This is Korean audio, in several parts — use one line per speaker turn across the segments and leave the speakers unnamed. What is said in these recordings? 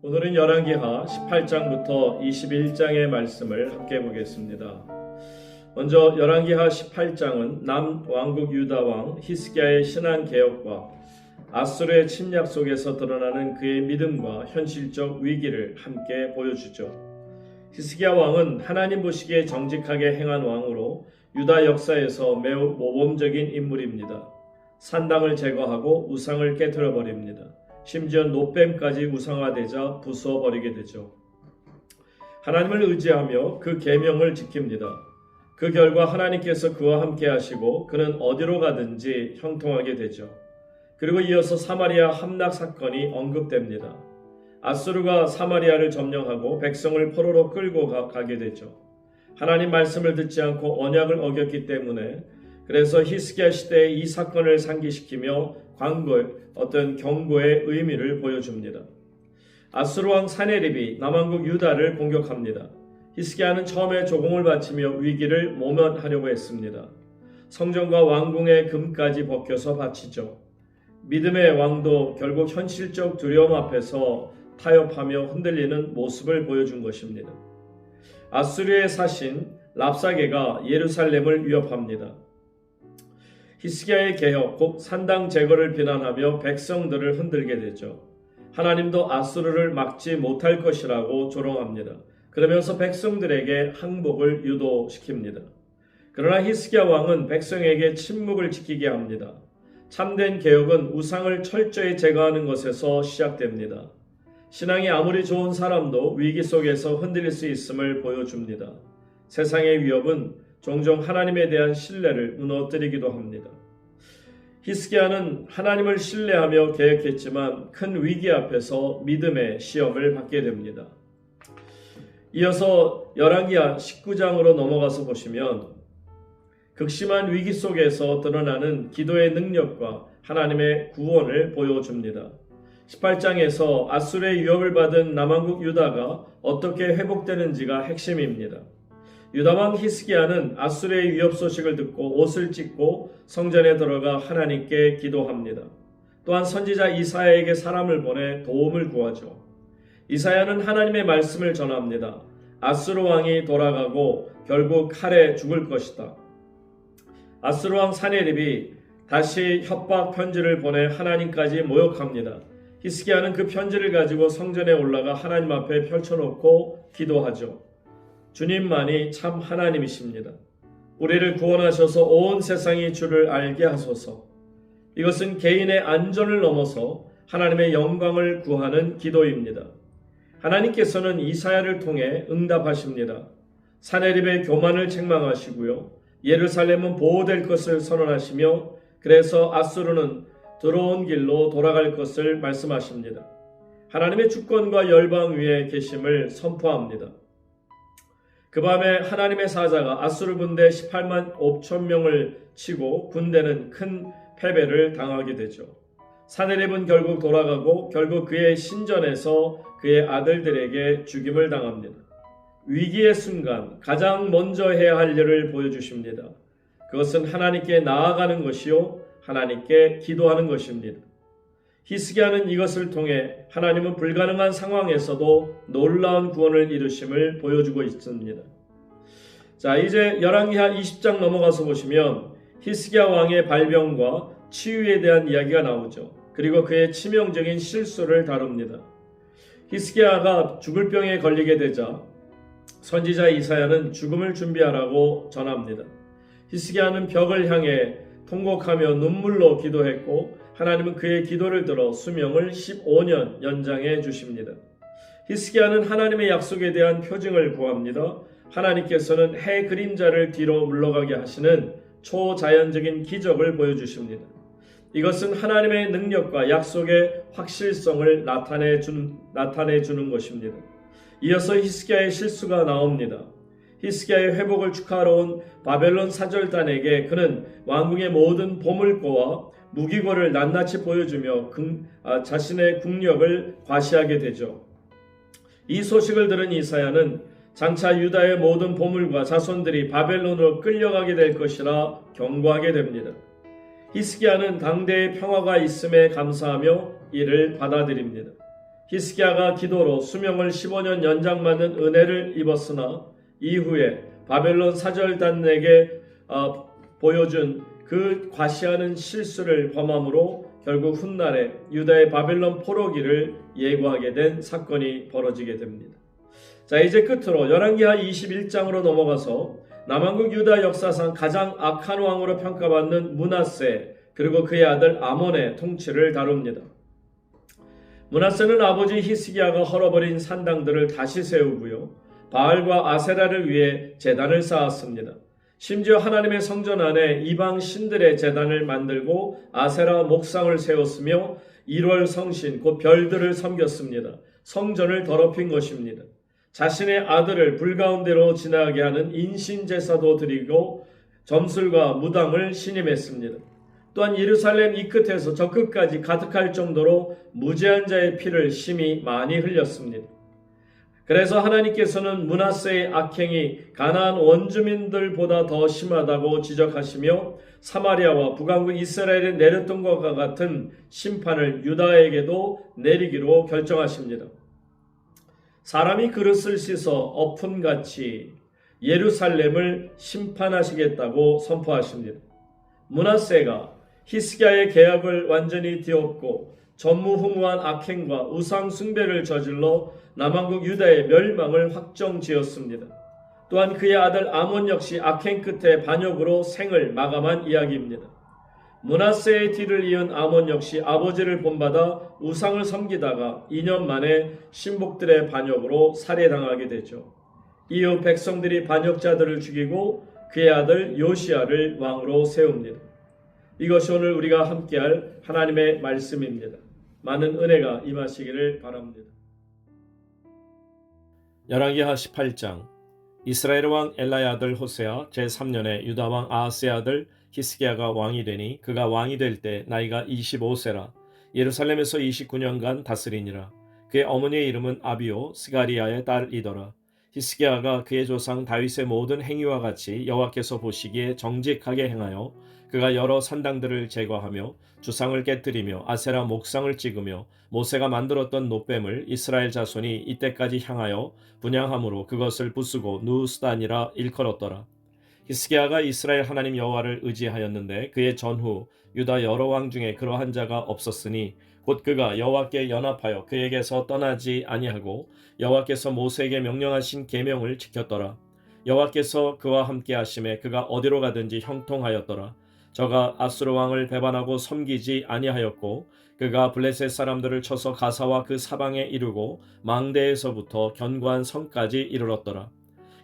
오늘은 열왕기하 18장부터 21장의 말씀을 함께 보겠습니다. 먼저 열왕기하 18장은 남왕국 유다왕 히스기야의 신앙개혁과 아수르의 침략 속에서 드러나는 그의 믿음과 현실적 위기를 함께 보여주죠. 히스기야 왕은 하나님 보시기에 정직하게 행한 왕으로 유다 역사에서 매우 모범적인 인물입니다. 산당을 제거하고 우상을 깨뜨려 버립니다. 심지어 노뱀까지 우상화되자 부숴버리게 되죠. 하나님을 의지하며 그 계명을 지킵니다. 그 결과 하나님께서 그와 함께 하시고 그는 어디로 가든지 형통하게 되죠. 그리고 이어서 사마리아 함락 사건이 언급됩니다. 아수르가 사마리아를 점령하고 백성을 포로로 끌고 가게 되죠. 하나님 말씀을 듣지 않고 언약을 어겼기 때문에 그래서 히스기야 시대에 이 사건을 상기시키며 경고의 의미를 보여줍니다. 아수르 왕 사네립이 남왕국 유다를 공격합니다. 히스기야는 처음에 조공을 바치며 위기를 모면하려고 했습니다. 성전과 왕궁의 금까지 벗겨서 바치죠. 믿음의 왕도 결국 현실적 두려움 앞에서 타협하며 흔들리는 모습을 보여준 것입니다. 아수르의 사신 랍사게가 예루살렘을 위협합니다. 히스기야의 개혁, 곧 산당 제거를 비난하며 백성들을 흔들게 되죠. 하나님도 아수르를 막지 못할 것이라고 조롱합니다. 그러면서 백성들에게 항복을 유도시킵니다. 그러나 히스기야 왕은 백성에게 침묵을 지키게 합니다. 참된 개혁은 우상을 철저히 제거하는 것에서 시작됩니다. 신앙이 아무리 좋은 사람도 위기 속에서 흔들릴 수 있음을 보여줍니다. 세상의 위협은 종종 하나님에 대한 신뢰를 무너뜨리기도 합니다. 히스기야는 하나님을 신뢰하며 개혁했지만 큰 위기 앞에서 믿음의 시험을 받게 됩니다. 이어서 열왕기하 19장으로 넘어가서 보시면 극심한 위기 속에서 드러나는 기도의 능력과 하나님의 구원을 보여줍니다. 18장에서 아수르의 위협을 받은 남왕국 유다가 어떻게 회복되는지가 핵심입니다. 유다왕 히스기야는 아수르의 위협 소식을 듣고 옷을 찢고 성전에 들어가 하나님께 기도합니다. 또한 선지자 이사야에게 사람을 보내 도움을 구하죠. 이사야는 하나님의 말씀을 전합니다. 아수르 왕이 돌아가고 결국 칼에 죽을 것이다. 아수르 왕 사네립이 다시 협박 편지를 보내 하나님까지 모욕합니다. 히스기야는 그 편지를 가지고 성전에 올라가 하나님 앞에 펼쳐놓고 기도하죠. 주님만이 참 하나님이십니다. 우리를 구원하셔서 온 세상이 주를 알게 하소서. 이것은 개인의 안전을 넘어서 하나님의 영광을 구하는 기도입니다. 하나님께서는 이사야를 통해 응답하십니다. 사네립의 교만을 책망하시고요. 예루살렘은 보호될 것을 선언하시며 그래서 아수르는 들어온 길로 돌아갈 것을 말씀하십니다. 하나님의 주권과 열방 위에 계심을 선포합니다. 그 밤에 하나님의 사자가 아수르 군대 18만 5천 명을 치고 군대는 큰 패배를 당하게 되죠. 사네립은 결국 돌아가고 결국 그의 신전에서 그의 아들들에게 죽임을 당합니다. 위기의 순간 가장 먼저 해야 할 일을 보여주십니다. 그것은 하나님께 나아가는 것이요 하나님께 기도하는 것입니다. 히스기야는 이것을 통해 하나님은 불가능한 상황에서도 놀라운 구원을 이루심을 보여주고 있습니다. 자, 이제 열왕기하 20장 넘어가서 보시면 히스기야 왕의 발병과 치유에 대한 이야기가 나오죠. 그리고 그의 치명적인 실수를 다룹니다. 히스기야가 죽을 병에 걸리게 되자 선지자 이사야는 죽음을 준비하라고 전합니다. 히스기야는 벽을 향해 통곡하며 눈물로 기도했고 하나님은 그의 기도를 들어 수명을 15년 연장해 주십니다. 히스기야는 하나님의 약속에 대한 표징을 구합니다. 하나님께서는 해 그림자를 뒤로 물러가게 하시는 초자연적인 기적을 보여주십니다. 이것은 하나님의 능력과 약속의 확실성을 나타내 주는 것입니다. 이어서 히스기야의 실수가 나옵니다. 히스기야의 회복을 축하하러 온 바벨론 사절단에게 그는 왕궁의 모든 보물고와 무기고를 낱낱이 보여주며 자신의 국력을 과시하게 되죠. 이 소식을 들은 이사야는 장차 유다의 모든 보물과 자손들이 바벨론으로 끌려가게 될 것이라 경고하게 됩니다. 히스기야는 당대의 평화가 있음에 감사하며 이를 받아들입니다. 히스기야가 기도로 수명을 15년 연장받는 은혜를 입었으나 이후에 바벨론 사절단에게 보여준 그 과시하는 실수를 범함으로 결국 훗날에 유다의 바벨론 포로기를 예고하게 된 사건이 벌어지게 됩니다. 자, 이제 끝으로 열왕기하 21장으로 넘어가서 남한국 유다 역사상 가장 악한 왕으로 평가받는 므낫세 그리고 그의 아들 아몬의 통치를 다룹니다. 므낫세는 아버지 히스기야가 헐어버린 산당들을 다시 세우고요. 바알과 아세라를 위해 제단을 쌓았습니다. 심지어 하나님의 성전 안에 이방 신들의 제단을 만들고 아세라 목상을 세웠으며 1월 성신 곧 별들을 섬겼습니다. 성전을 더럽힌 것입니다. 자신의 아들을 불 가운데로 지나게 하는 인신제사도 드리고 점술과 무당을 신임했습니다. 또한 예루살렘 이 끝에서 저 끝까지 가득할 정도로 무죄한 자의 피를 심히 많이 흘렸습니다. 그래서 하나님께서는 므낫세의 악행이 가나안 원주민들보다 더 심하다고 지적하시며 사마리아와 북왕국 이스라엘에 내렸던 것과 같은 심판을 유다에게도 내리기로 결정하십니다. 사람이 그릇을 씻어 어푼같이 예루살렘을 심판하시겠다고 선포하십니다. 므낫세가 히스기야의 계약을 완전히 뒤엎고 전무후무한 악행과 우상 숭배를 저질러 남한국 유다의 멸망을 확정지었습니다. 또한 그의 아들 아몬 역시 악행 끝에 반역으로 생을 마감한 이야기입니다. 므낫세의 뒤를 이은 아몬 역시 아버지를 본받아 우상을 섬기다가 2년 만에 신복들의 반역으로 살해당하게 되죠. 이후 백성들이 반역자들을 죽이고 그의 아들 요시야를 왕으로 세웁니다. 이것이 오늘 우리가 함께할 하나님의 말씀입니다. 많은 은혜가 임하시기를 바랍니다.
열왕기하 18장. 이스라엘 왕 엘라의 아들 호세아 제3년에 유다 왕 아하스의 아들 히스기야가 왕이 되니 그가 왕이 될 때 나이가 25세라. 예루살렘에서 29년간 다스리니라. 그의 어머니의 이름은 아비오 스가리아의 딸이더라. 히스기야가 그의 조상 다윗의 모든 행위와 같이 여호와께서 보시기에 정직하게 행하여 그가 여러 산당들을 제거하며 주상을 깨뜨리며 아세라 목상을 찍으며 모세가 만들었던 놋뱀을 이스라엘 자손이 이때까지 향하여 분향함으로 그것을 부수고 누스단이라 일컬었더라. 히스기야가 이스라엘 하나님 여호와를 의지하였는데 그의 전후 유다 여러 왕 중에 그러한 자가 없었으니 곧 그가 여호와께 연합하여 그에게서 떠나지 아니하고 여호와께서 모세에게 명령하신 계명을 지켰더라. 여호와께서 그와 함께 하심에 그가 어디로 가든지 형통하였더라. 저가 아수르 왕을 배반하고 섬기지 아니하였고 그가 블레셋 사람들을 쳐서 가사와 그 사방에 이르고 망대에서부터 견고한 성까지 이르렀더라.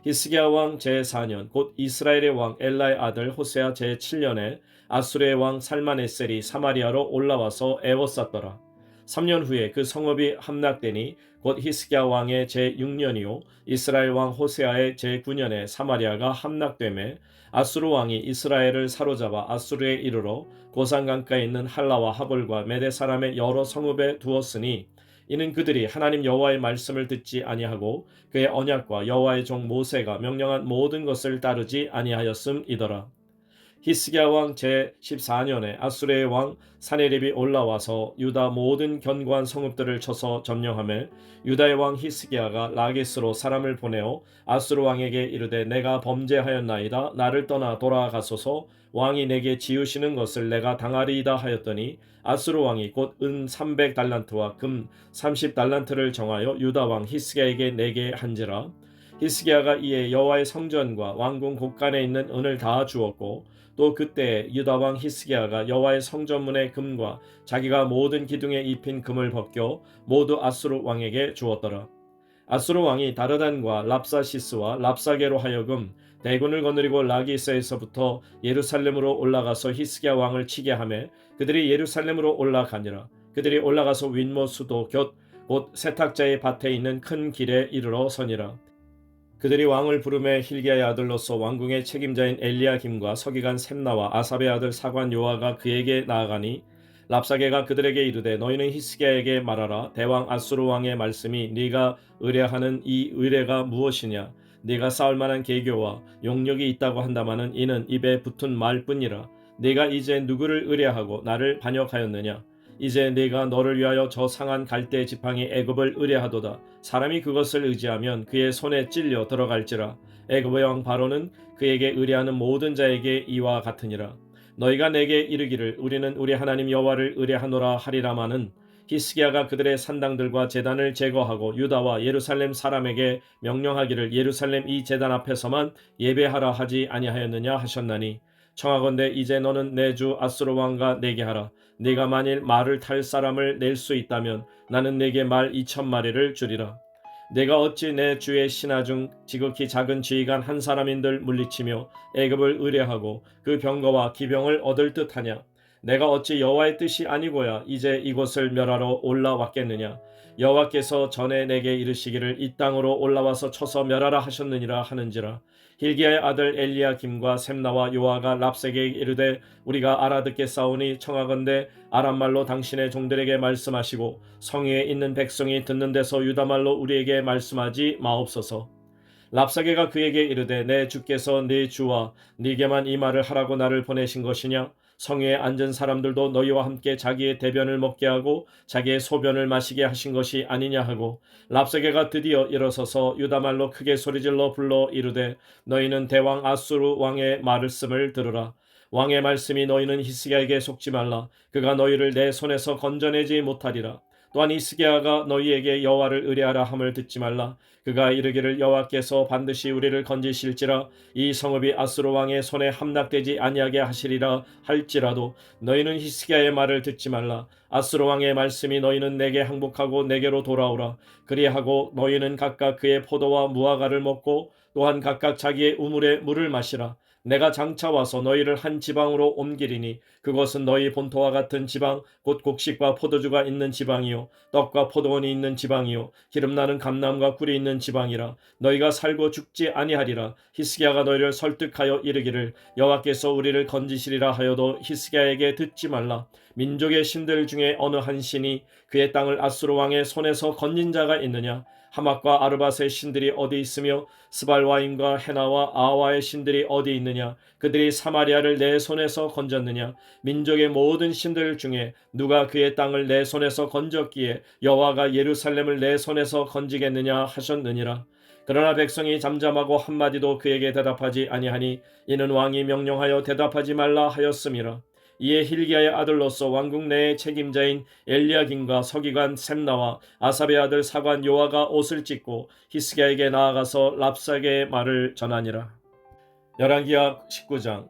히스기야 왕 제4년 곧 이스라엘의 왕 엘라의 아들 호세아 제7년에 아수르의 왕 살마네셀이 사마리아로 올라와서 에워쌌더라. 3년 후에 그 성읍이 함락되니 곧 히스기야 왕의 제6년이요 이스라엘 왕 호세아의 제9년에 사마리아가 함락되매 아수르 왕이 이스라엘을 사로잡아 아수르에 이르러 고산 강가에 있는 할라와 하볼과 메대 사람의 여러 성읍에 두었으니 이는 그들이 하나님 여호와의 말씀을 듣지 아니하고 그의 언약과 여호와의 종 모세가 명령한 모든 것을 따르지 아니하였음이더라. 히스기야 왕 제14년에 아수르의 왕 사네립이 올라와서 유다 모든 견고한 성읍들을 쳐서 점령하며 유다의 왕 히스기야가 라게스로 사람을 보내어 아수르 왕에게 이르되 내가 범죄하였나이다. 나를 떠나 돌아가소서. 왕이 내게 지으시는 것을 내가 당하리이다 하였더니 아수르 왕이 곧 은 300달란트와 금 30달란트를 정하여 유다 왕 히스기야에게 내게 한지라. 히스기야가 이에 여호와의 성전과 왕궁 곳간에 있는 은을 다 주었고 또 그때 유다 왕 히스기야가 여호와의 성전문의 금과 자기가 모든 기둥에 입힌 금을 벗겨 모두 아수르 왕에게 주었더라. 아수르 왕이 다르단과 랍사시스와 랍사게로 하여금 대군을 거느리고 라기스에서부터 예루살렘으로 올라가서 히스기야 왕을 치게 하매 그들이 예루살렘으로 올라가니라. 그들이 올라가서 윗못 수도 곧 세탁자의 밭에 있는 큰 길에 이르러 서니라. 그들이 왕을 부르매 hil기야의 아들로서 왕궁의 책임자인 엘리야김과 서기관 셈나와 아삽의 아들 사관 요아가 그에게 나아가니 랍사게가 그들에게 이르되 너희는 히스기야에게 말하라. 대왕 아수르 왕의 말씀이 네가 의뢰하는 이 의뢰가 무엇이냐. 네가 쌓을 만한 계교와 용력이 있다고 한다마는 이는 입에 붙은 말뿐이라. 네가 이제 누구를 의뢰하고 나를 반역하였느냐. 이제 네가 너를 위하여 저 상한 갈대 지팡이 애굽을 의뢰하도다. 사람이 그것을 의지하면 그의 손에 찔려 들어갈지라. 애굽의 왕 바로는 그에게 의뢰하는 모든 자에게 이와 같으니라. 너희가 내게 이르기를 우리는 우리 하나님 여호와를 의뢰하노라 하리라마는 히스기야가 그들의 산당들과 제단을 제거하고 유다와 예루살렘 사람에게 명령하기를 예루살렘 이 제단 앞에서만 예배하라 하지 아니하였느냐 하셨나니 청하건대 이제 너는 내 주 아수르 왕과 내게 하라. 네가 만일 말을 탈 사람을 낼 수 있다면 나는 네게 말 2,000마리를 주리라. 내가 어찌 내 주의 신하 중 지극히 작은 지휘관 한 사람인들 물리치며 애굽을 의뢰하고 그 병거와 기병을 얻을 듯하냐. 내가 어찌 여호와의 뜻이 아니고야 이제 이곳을 멸하러 올라왔겠느냐. 여호와께서 전에 내게 이르시기를 이 땅으로 올라와서 쳐서 멸하라 하셨느니라 하는지라. hil기야의 아들 엘리야김과 셈나와 요아가 랍색에게 이르되 우리가 알아듣겠사오니 청하건대 아람말로 당신의 종들에게 말씀하시고 성위에 있는 백성이 듣는 데서 유다말로 우리에게 말씀하지 마옵소서. 랍사게가 그에게 이르되 내 주께서 네 주와 네게만 이 말을 하라고 나를 보내신 것이냐. 성위에 앉은 사람들도 너희와 함께 자기의 대변을 먹게 하고 자기의 소변을 마시게 하신 것이 아니냐 하고 랍사게가 드디어 일어서서 유다말로 크게 소리질러 불러 이르되 너희는 대왕 아수르 왕의 말씀을 들으라. 왕의 말씀이 너희는 히스기야에게 속지 말라. 그가 너희를 내 손에서 건져내지 못하리라. 또한 히스기야가 너희에게 여호와를 의뢰하라 함을 듣지 말라. 그가 이르기를 여호와께서 반드시 우리를 건지실지라. 이 성읍이 아수르 왕의 손에 함락되지 아니하게 하시리라 할지라도 너희는 히스기야의 말을 듣지 말라. 아수르 왕의 말씀이 너희는 내게 항복하고 내게로 돌아오라. 그리하고 너희는 각각 그의 포도와 무화과를 먹고 또한 각각 자기의 우물에 물을 마시라. 내가 장차 와서 너희를 한 지방으로 옮기리니 그것은 너희 본토와 같은 지방 곧 곡식과 포도주가 있는 지방이요 떡과 포도원이 있는 지방이요 기름나는 감람과 꿀이 있는 지방이라. 너희가 살고 죽지 아니하리라. 히스기야가 너희를 설득하여 이르기를 여호와께서 우리를 건지시리라 하여도 히스기야에게 듣지 말라. 민족의 신들 중에 어느 한 신이 그의 땅을 아수르 왕의 손에서 건진 자가 있느냐. 하맛과 아르밧의 신들이 어디 있으며 스발와임과 헤나와 아와의 신들이 어디 있느냐. 그들이 사마리아를 내 손에서 건졌느냐. 민족의 모든 신들 중에 누가 그의 땅을 내 손에서 건졌기에 여호와가 예루살렘을 내 손에서 건지겠느냐 하셨느니라. 그러나 백성이 잠잠하고 한마디도 그에게 대답하지 아니하니 이는 왕이 명령하여 대답하지 말라 하였음이라. 이에 hil기야의 아들로서 왕궁 내의 책임자인 엘리야김과 서기관 셈나와 아삽의 아들 사관 요아가 옷을 찢고 히스기야에게 나아가서 랍사게의 말을 전하니라. 열왕기하 19장.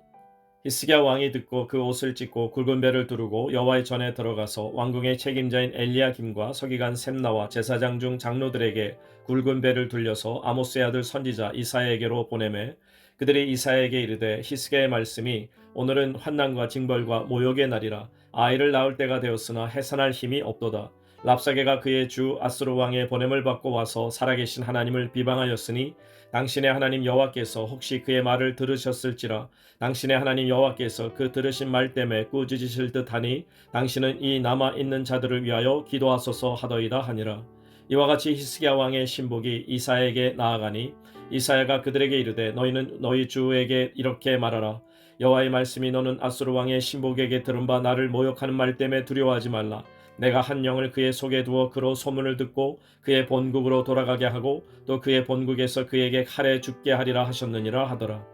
히스기야 왕이 듣고 그 옷을 찢고 굵은 배를 두르고 여호와의 전에 들어가서 왕궁의 책임자인 엘리야김과 서기관 셈나와 제사장 중 장로들에게 굵은 배를 둘려서 아모스의 아들 선지자 이사야에게로 보내매 그들이 이사야에게 이르되 히스기야의 말씀이 오늘은 환난과 징벌과 모욕의 날이라. 아이를 낳을 때가 되었으나 해산할 힘이 없도다. 랍사게가 그의 주 아수르 왕의 보냄을 받고 와서 살아계신 하나님을 비방하였으니 당신의 하나님 여호와께서 혹시 그의 말을 들으셨을지라. 당신의 하나님 여호와께서 그 들으신 말 때문에 꾸짖으실 듯하니 당신은 이 남아있는 자들을 위하여 기도하소서 하더이다 하니라. 이와 같이 히스기야 왕의 신복이 이사야에게 나아가니 이사야가 그들에게 이르되 너희는 너희 주에게 이렇게 말하라. 여호와의 말씀이 너는 아수르 왕의 신복에게 들은 바 나를 모욕하는 말 때문에 두려워하지 말라. 내가 한 영을 그의 속에 두어 그로 소문을 듣고 그의 본국으로 돌아가게 하고 또 그의 본국에서 그에게 칼에 죽게 하리라 하셨느니라 하더라.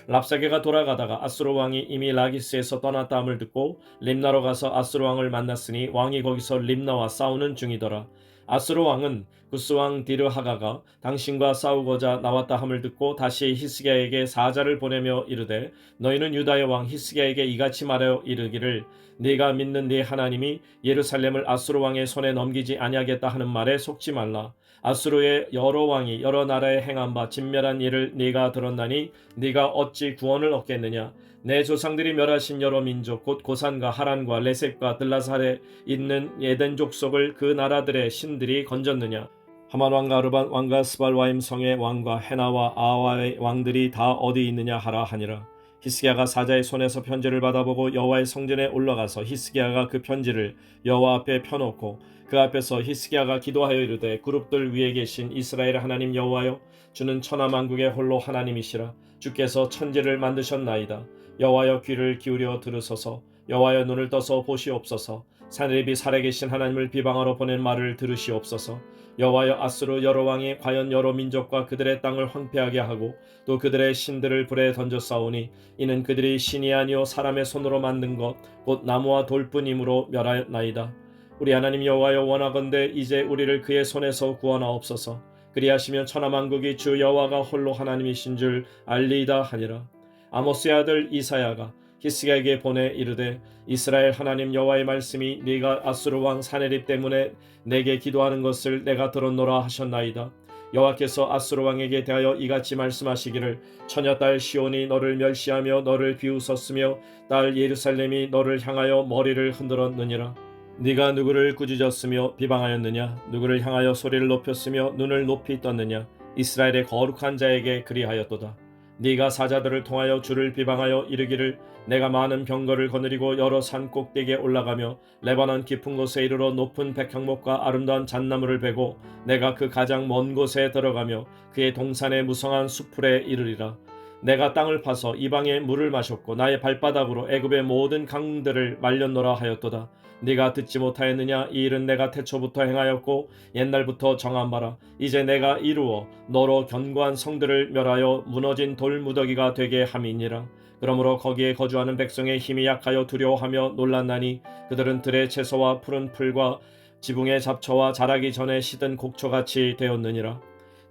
랍사게가 돌아가다가 아수르 왕이 이미 라기스에서 떠났다 함을 듣고 림나로 가서 아수르 왕을 만났으니 왕이 거기서 림나와 싸우는 중이더라. 아수르 왕은 구스 왕 디르하가가 당신과 싸우고자 나왔다 함을 듣고 다시 히스기야에게 사자를 보내며 이르되 너희는 유다의 왕 히스기야에게 이같이 말하여 이르기를 네가 믿는 네 하나님이 예루살렘을 아수르 왕의 손에 넘기지 아니하겠다 하는 말에 속지 말라. 아수르의 여러 왕이 여러 나라에 행한 바 진멸한 일을 네가 들었나니 네가 어찌 구원을 얻겠느냐. 내 조상들이 멸하신 여러 민족 곧 고산과 하란과 레셋과 들라살에 있는 에덴 족속을 그 나라들의 신들이 건졌느냐. 하만 왕과 아르밧 왕과 스발와임 성의 왕과 헤나와 아와의 왕들이 다 어디 있느냐 하라 하니라. 히스기야가 사자의 손에서 편지를 받아보고 여호와의 성전에 올라가서 히스기야가 그 편지를 여호와 앞에 펴놓고 그 앞에서 히스기야가 기도하여 이르되 그룹들 위에 계신 이스라엘 하나님 여호와여 주는 천하만국의 홀로 하나님이시라. 주께서 천지를 만드셨나이다. 여호와여 귀를 기울여 들으소서. 여호와여 눈을 떠서 보시옵소서. 사내립이 살아계신 하나님을 비방하러 보낸 말을 들으시옵소서. 여호와여, 아수르 여러 왕이 과연 여러 민족과 그들의 땅을 황폐하게 하고 또 그들의 신들을 불에 던져 싸우니 이는 그들이 신이 아니요 사람의 손으로 만든 것 곧 나무와 돌뿐이므로 멸하였나이다. 우리 하나님 여호와여, 원하건대 이제 우리를 그의 손에서 구원하옵소서. 그리하시면 천하만국이 주 여호와가 홀로 하나님이신 줄 알리이다 하니라. 아모스의 아들 이사야가 히스기야에게 보내 이르되, 이스라엘 하나님 여호와의 말씀이 네가 아수르 왕 사네립 때문에 내게 기도하는 것을 내가 들었노라 하셨나이다. 여호와께서 아수르 왕에게 대하여 이같이 말씀하시기를, 처녀딸 시온이 너를 멸시하며 너를 비웃었으며 딸 예루살렘이 너를 향하여 머리를 흔들었느니라. 네가 누구를 꾸짖었으며 비방하였느냐? 누구를 향하여 소리를 높였으며 눈을 높이 떴느냐? 이스라엘의 거룩한 자에게 그리하였도다. 네가 사자들을 통하여 주를 비방하여 이르기를, 내가 많은 병거를 거느리고 여러 산 꼭대기에 올라가며 레바논 깊은 곳에 이르러 높은 백향목과 아름다운 잣나무를 베고 내가 그 가장 먼 곳에 들어가며 그의 동산의 무성한 수풀에 이르리라. 내가 땅을 파서 이방의 물을 마셨고 나의 발바닥으로 애굽의 모든 강들을 말렸노라 하였도다. 네가 듣지 못하였느냐? 이 일은 내가 태초부터 행하였고 옛날부터 정한 바라. 이제 내가 이루어 너로 견고한 성들을 멸하여 무너진 돌무더기가 되게 함이니라. 그러므로 거기에 거주하는 백성의 힘이 약하여 두려워하며 놀랐나니 그들은 들의 채소와 푸른 풀과 지붕의 잡초와 자라기 전에 시든 곡초같이 되었느니라.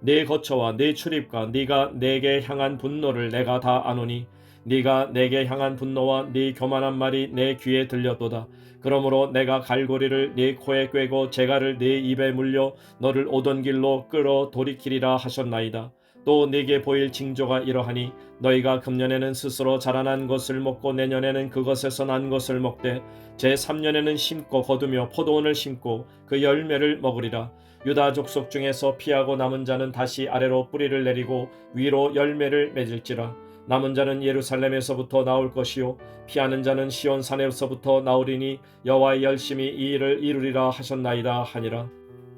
네 거처와 네 출입과 네가 내게 향한 분노를 내가 다 아노니 네가 내게 향한 분노와 네 교만한 말이 내 귀에 들렸도다. 그러므로 내가 갈고리를 네 코에 꿰고 재갈을 네 입에 물려 너를 오던 길로 끌어 돌이키리라 하셨나이다. 또 네게 보일 징조가 이러하니 너희가 금년에는 스스로 자라난 것을 먹고 내년에는 그것에서 난 것을 먹되 제3년에는 심고 거두며 포도원을 심고 그 열매를 먹으리라. 유다 족속 중에서 피하고 남은 자는 다시 아래로 뿌리를 내리고 위로 열매를 맺을지라. 남은 자는 예루살렘에서부터 나올 것이요 피하는 자는 시온 산에서부터 나오리니 여호와의 열심히 이 일을 이루리라 하셨나이다 하니라.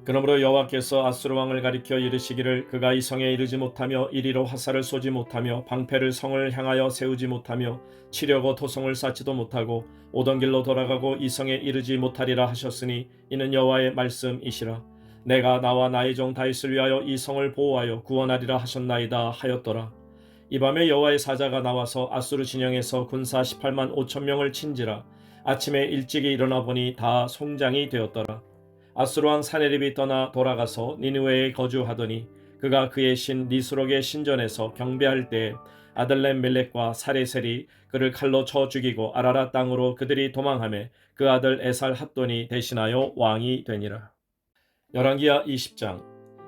그러므로 여호와께서 아수르 왕을 가리켜 이르시기를, 그가 이 성에 이르지 못하며 이리로 화살을 쏘지 못하며 방패를 성을 향하여 세우지 못하며 치려고 토성을 쌓지도 못하고 오던 길로 돌아가고 이 성에 이르지 못하리라 하셨으니 이는 여호와의 말씀이시라. 내가 나와 나의 종 다윗을 위하여 이 성을 보호하여 구원하리라 하셨나이다 하였더라. 이 밤에 여호와의 사자가 나와서 아수르 진영에서 군사 18만 5천 명을 친지라. 아침에 일찍이 일어나 보니 다 송장이 되었더라. 아수르 왕 사네립이 떠나 돌아가서 니느웨에 거주하더니 그가 그의 신 니스록의 신전에서 경배할 때에 아들렘 멜렉과 사레셀이 그를 칼로 쳐 죽이고 아라라 땅으로 그들이 도망하매 그 아들 에살 핫돈이 대신하여 왕이 되니라. 열왕기하 20장.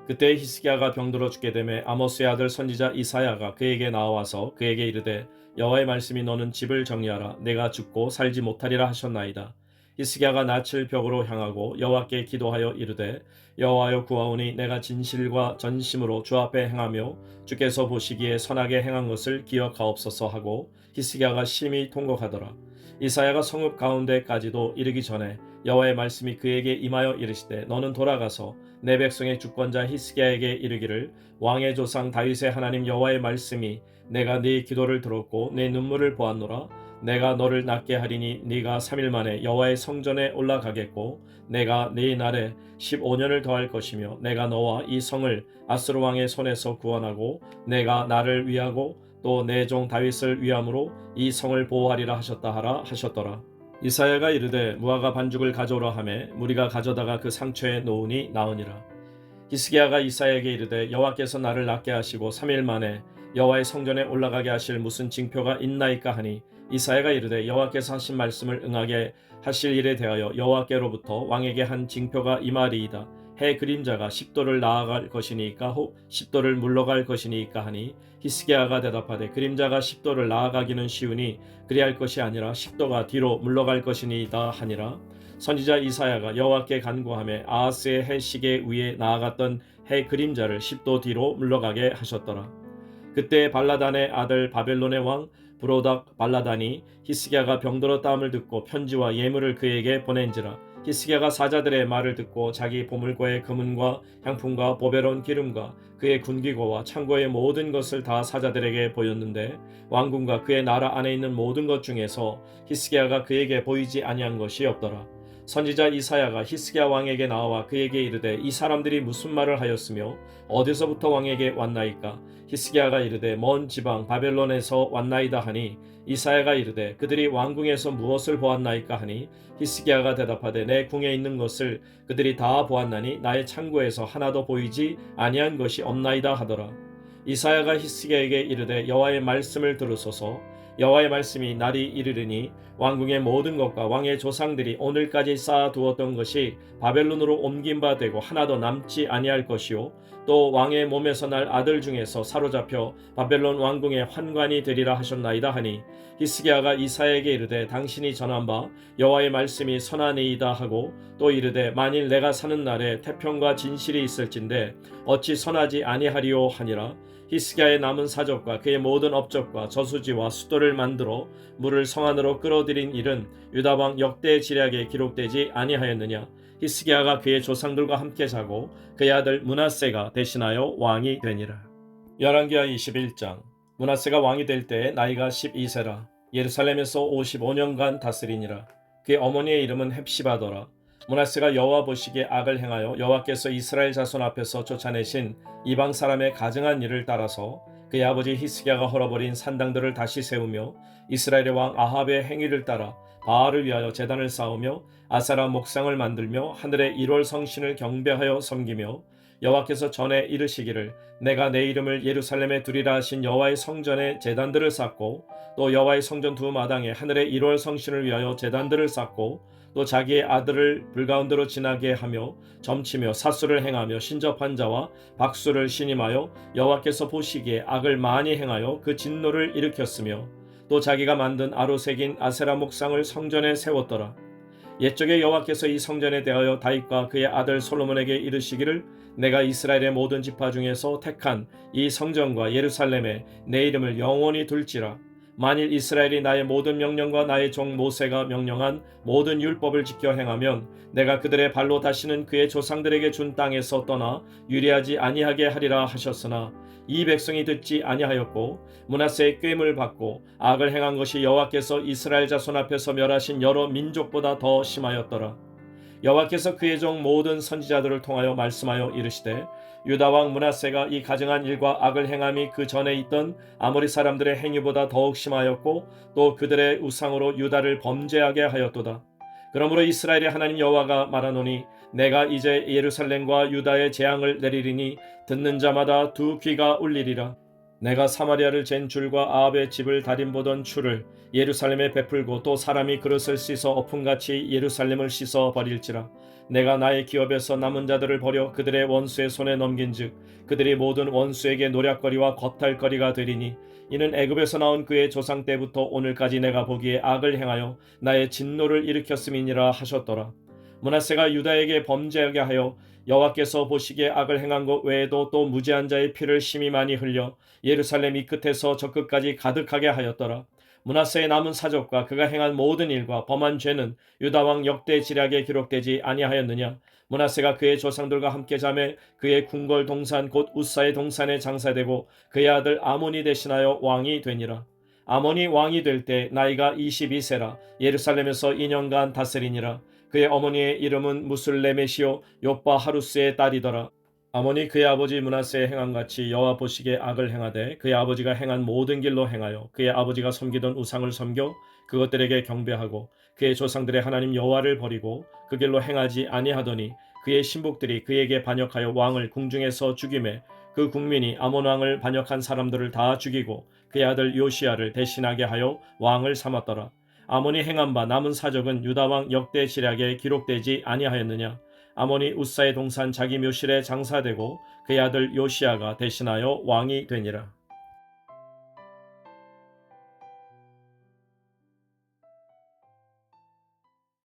그때 히스기야가 병들어 죽게 되매 아모스의 아들 선지자 이사야가 그에게 나와서 그에게 이르되, 여호와의 말씀이 너는 집을 정리하라. 내가 죽고 살지 못하리라 하셨나이다. 히스기야가 낯을 벽으로 향하고 여호와께 기도하여 이르되, 여호와여 구하오니 내가 진실과 전심으로 주 앞에 행하며 주께서 보시기에 선하게 행한 것을 기억하옵소서 하고 히스기야가 심히 통곡하더라. 이사야가 성읍 가운데까지도 이르기 전에 여호와의 말씀이 그에게 임하여 이르시되, 너는 돌아가서 내 백성의 주권자 히스기야에게 이르기를, 왕의 조상 다윗의 하나님 여호와의 말씀이 내가 네 기도를 들었고 내 눈물을 보았노라. 내가 너를 낫게 하리니 네가 3일 만에 여호와의 성전에 올라가겠고 내가 네 날에 15년을 더할 것이며 내가 너와 이 성을 아수르 왕의 손에서 구원하고 내가 나를 위하고 또 내 종 다윗을 위함으로 이 성을 보호하리라 하셨다 하라 하셨더라. 이사야가 이르되, 무화과 반죽을 가져오라 하매 무리가 가져다가 그 상처에 놓으니 나으니라. 히스기야가 이사야에게 이르되, 여호와께서 나를 낫게 하시고 3일 만에 여호와의 성전에 올라가게 하실 무슨 징표가 있나이까 하니 이사야가 이르되, 여호와께서 하신 말씀을 응하게 하실 일에 대하여 여호와께로부터 왕에게 한 징표가 이말이이다. 해 그림자가 10도를 나아갈 것이니까 혹 10도를 물러갈 것이니까 하니 히스기야가 대답하되, 그림자가 10도를 나아가기는 쉬우니 그리할 것이 아니라 10도가 뒤로 물러갈 것이니이다 하니라. 선지자 이사야가 여호와께 간구하며 아하스의 해 시계 위에 나아갔던 해 그림자를 10도 뒤로 물러가게 하셨더라. 그때 발라단의 아들 바벨론의 왕 브로닥 발라단이 히스기야가 병들었다함을 듣고 편지와 예물을 그에게 보낸지라. 히스기야가 사자들의 말을 듣고 자기 보물고의 금은과 향품과 보배로운 기름과 그의 군기고와 창고의 모든 것을 다 사자들에게 보였는데 왕궁과 그의 나라 안에 있는 모든 것 중에서 히스기야가 그에게 보이지 아니한 것이 없더라. 선지자 이사야가 히스기야 왕에게 나와 그에게 이르되 이 사람들이 무슨 말을 하였으며 어디서부터 왕에게 왔나이까? 히스기야가 이르되 먼 지방 바벨론에서 왔나이다 하니 이사야가 이르되 그들이 왕궁에서 무엇을 보았나이까 하니 히스기야가 대답하되 내 궁에 있는 것을 그들이 다 보았나니 나의 창고에서 하나도 보이지 아니한 것이 없나이다 하더라. 이사야가 히스기야에게 이르되 여호와의 말씀을 들으소서. 여호와의 말씀이 날이 이르리니 왕궁의 모든 것과 왕의 조상들이 오늘까지 쌓아두었던 것이 바벨론으로 옮긴 바 되고 하나도 남지 아니할 것이요 또 왕의 몸에서 날 아들 중에서 사로잡혀 바벨론 왕궁의 환관이 되리라 하셨나이다 하니 히스기야가 이사야에게 이르되 당신이 전한 바 여호와의 말씀이 선하니이다 하고 또 이르되 만일 내가 사는 날에 태평과 진실이 있을진데 어찌 선하지 아니하리요 하니라. 히스기야의 남은 사적과 그의 모든 업적과 저수지와 수도를 만들어 물을 성 안으로 끌어들인 일은 유다 왕 역대 지략에 기록되지 아니하였느냐. 히스기야가 그의 조상들과 함께 자고 그의 아들 므낫세가 대신하여 왕이 되니라. 열왕기하 21장. 므낫세가 왕이 될 때에 나이가 12세라. 예루살렘에서 55년간 다스리니라. 그의 어머니의 이름은 헵시바더라. 므낫세가 여호와 보시기에 악을 행하여 여호와께서 이스라엘 자손 앞에서 쫓아내신 이방 사람의 가증한 일을 따라서 그의 아버지 히스기야가 헐어버린 산당들을 다시 세우며 이스라엘의 왕 아합의 행위를 따라 바알을 위하여 제단을 쌓으며 아세라 목상을 만들며 하늘의 1월 성신을 경배하여 섬기며 여호와께서 전에 이르시기를 내가 내 이름을 예루살렘에 두리라 하신 여호와의 성전에 제단들을 쌓고 또 여호와의 성전 두 마당에 하늘의 1월 성신을 위하여 제단들을 쌓고 또 자기의 아들을 불가운데로 지나게 하며 점치며 사수를 행하며 신접한 자와 박수를 신임하여 여호와께서 보시기에 악을 많이 행하여 그 진노를 일으켰으며 또 자기가 만든 아로 새긴 아세라 목상을 성전에 세웠더라. 옛적에 여호와께서 이 성전에 대하여 다윗과 그의 아들 솔로몬에게 이르시기를 내가 이스라엘의 모든 지파 중에서 택한 이 성전과 예루살렘에 내 이름을 영원히 둘지라. 만일 이스라엘이 나의 모든 명령과 나의 종 모세가 명령한 모든 율법을 지켜 행하면 내가 그들의 발로 다시는 그의 조상들에게 준 땅에서 떠나 유리하지 아니하게 하리라 하셨으나 이 백성이 듣지 아니하였고 므낫세의 꾀임을 받고 악을 행한 것이 여호와께서 이스라엘 자손 앞에서 멸하신 여러 민족보다 더 심하였더라. 여호와께서 그의 종 모든 선지자들을 통하여 말씀하여 이르시되 유다 왕 므낫세가 이 가증한 일과 악을 행함이 그 전에 있던 아모리 사람들의 행위보다 더욱 심하였고 또 그들의 우상으로 유다를 범죄하게 하였도다. 그러므로 이스라엘의 하나님 여호와가 말하노니 내가 이제 예루살렘과 유다의 재앙을 내리리니 듣는 자마다 두 귀가 울리리라. 내가 사마리아를 잰 줄과 아합의 집을 다림보던 추를 예루살렘에 베풀고 또 사람이 그릇을 씻어 엎음같이 예루살렘을 씻어 버릴지라. 내가 나의 기업에서 남은 자들을 버려 그들의 원수의 손에 넘긴즉 그들이 모든 원수에게 노략거리와 겁탈거리가 되리니 이는 애굽에서 나온 그의 조상 때부터 오늘까지 내가 보기에 악을 행하여 나의 진노를 일으켰음이니라 하셨더라. 므낫세가 유다에게 범죄하게 하여 여호와께서 보시기에 악을 행한 것 외에도 또 무죄한 자의 피를 심히 많이 흘려 예루살렘 이 끝에서 저 끝까지 가득하게 하였더라. 므낫세의 남은 사적과 그가 행한 모든 일과 범한 죄는 유다 왕 역대 지략에 기록되지 아니하였느냐. 므낫세가 그의 조상들과 함께 자매 그의 궁궐 동산 곧 우사의 동산에 장사되고 그의 아들 아몬이 대신하여 왕이 되니라. 아몬이 왕이 될 때 나이가 22세라 예루살렘에서 2년간 다스리니라. 그의 어머니의 이름은 무술레메시오 요빠 하루스의 딸이더라. 아몬이 그의 아버지 므낫세의 행함같이 여호와 보시기에 악을 행하되 그의 아버지가 행한 모든 길로 행하여 그의 아버지가 섬기던 우상을 섬겨 그것들에게 경배하고 그의 조상들의 하나님 여호와를 버리고 그 길로 행하지 아니하더니 그의 신복들이 그에게 반역하여 왕을 궁중에서 죽이매 그 국민이 아몬 왕을 반역한 사람들을 다 죽이고 그의 아들 요시야를 대신하게 하여 왕을 삼았더라. 아몬이 행한 바 남은 사적은 유다 왕 역대 지략에 기록되지 아니하였느냐. 아몬이 우사의 동산 자기 묘실에 장사되고 그의 아들 요시야가 대신하여 왕이 되니라.